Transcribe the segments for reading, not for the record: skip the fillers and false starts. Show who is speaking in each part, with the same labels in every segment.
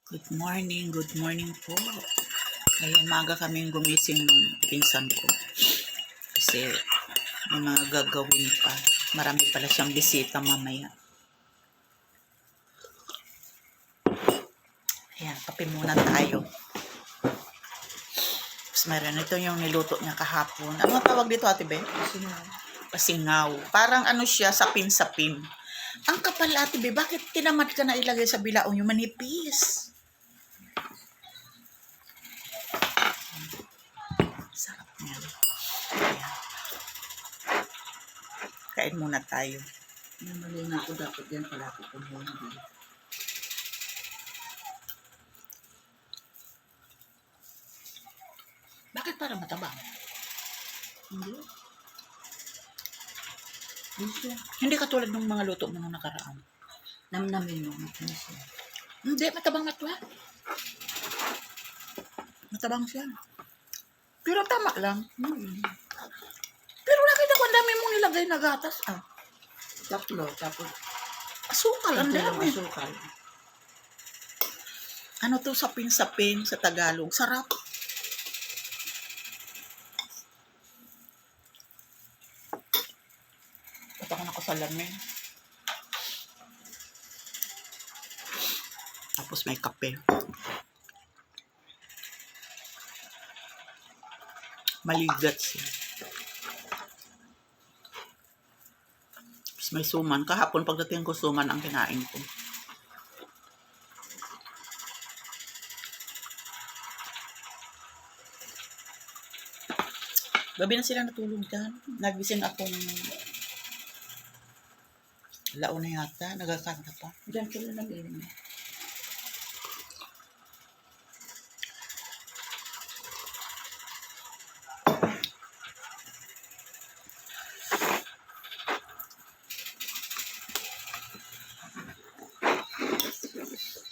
Speaker 1: Good morning po. Ngayon maga kaming gumising ng pinsan ko. Kasi may mga gagawin pa. Marami pala siyang bisita mamaya. Ayan, kape muna tayo. Tapos meron ito yung niluto niya kahapon. Ano tawag dito, Ate Ben? Pasingaw. Parang ano siya, sapin-sapin. Ang kapal, Ate Ben, bakit tinamad ka na ilagay sa bilaong yung manipis? Sarap niya. Ayan. Kain muna tayo.
Speaker 2: Namali na ako dapat yan pala ako kumuha.
Speaker 1: Bakit parang matabang?
Speaker 2: Hindi. Hindi.
Speaker 1: Hindi katulad ng mga luto mo nung nakaraan.
Speaker 2: Namnamin mo. Matamis yan.
Speaker 1: Hindi, matabang na to. Matabang siya. Pero tama lang. Pero nakita ko ang dami mong nilagay na gatas.
Speaker 2: Tatlo. Tapos
Speaker 1: Asukal, ang
Speaker 2: dalawang
Speaker 1: dami.
Speaker 2: asukal.
Speaker 1: Ano to, sapin-sapin sa Tagalog. Sarap. Patakan ako sa lamin. Tapos may kape. Maligat siya. Tapos may suman. Kahapon pagdating ko suman ang kinain ko. Gabi na sila natulog dyan. Nagising akong laon na yata. Nagkakanta pa.
Speaker 2: Diyan sila nag-inom.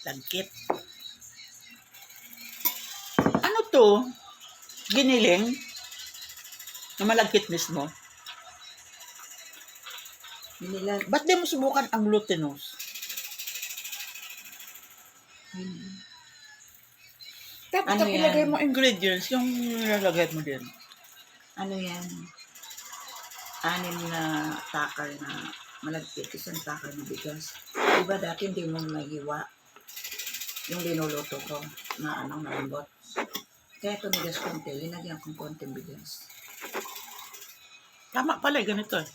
Speaker 1: Lagkit. Ano to? Giniling? Na malagkit mismo?
Speaker 2: Nila.
Speaker 1: Ba't di mo subukan ang glutinous? Dapat
Speaker 2: Ano
Speaker 1: ano
Speaker 2: yan?
Speaker 1: ilagay mo ingredients, yung nilalagay mo din.
Speaker 2: Ano yan? 6 na takal na malagkit. Isang takal na bigas. Diba dati hindi mo mahiwa yung linuluto ko na malambot. Kaya tumigas konti. Linagyan kong konting bigas.
Speaker 1: Tama pala, ganito eh.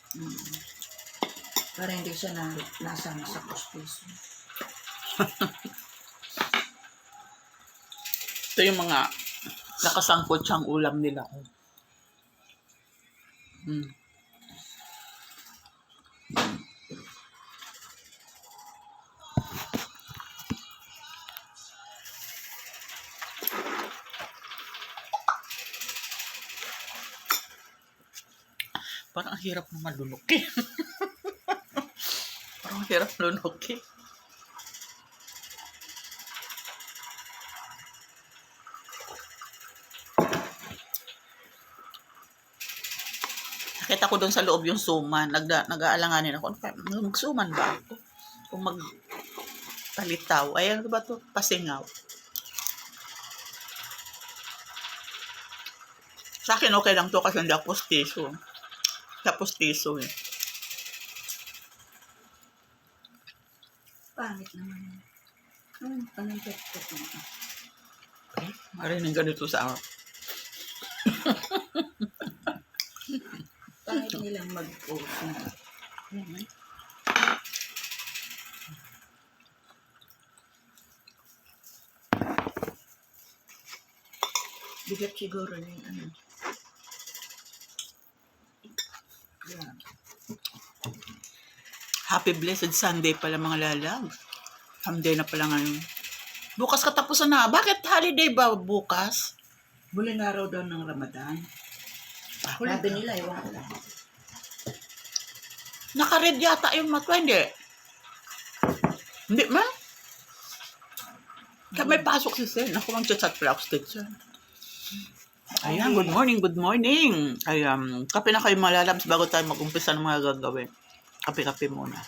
Speaker 2: Para hindi siya nasama sa kuskus.
Speaker 1: Ito yung mga nakasangkot siyang ulam nila. Parang ang hirap na malunok eh. Parang ang hirap lunok eh. Nakita ko doon sa loob yung suman. Nag-aalanganin ako. Magsuman ba ako? Kung magpalitaw. Ay, ano ba to? Pasingaw. Sa akin okay lang to kasi hindi ako postiso. Siya postiso eh.
Speaker 2: Pangit naman. Anong pet-pet mo?
Speaker 1: Marinig ganito sa ako.
Speaker 2: Pangit nilang mag-post na. Bigat siguro na yung ano. Yeah.
Speaker 1: Happy Blessed Sunday pala mga lalag. Sunday na pala ngayon. Bukas katapusan na. Bakit holiday ba bukas?
Speaker 2: Huling araw daw ng Ramadan. Sabi nila, ewan ko lang.
Speaker 1: Naka-red yata yung matwa, hindi? Hindi man? Kaya may pasok si Sen. Ako ang chat pala ako siya. Ayan, good morning, good morning. Ay, kape na kayo malalabs bago tayo mag-umpisa ng mga gagawin. Kape-kape muna.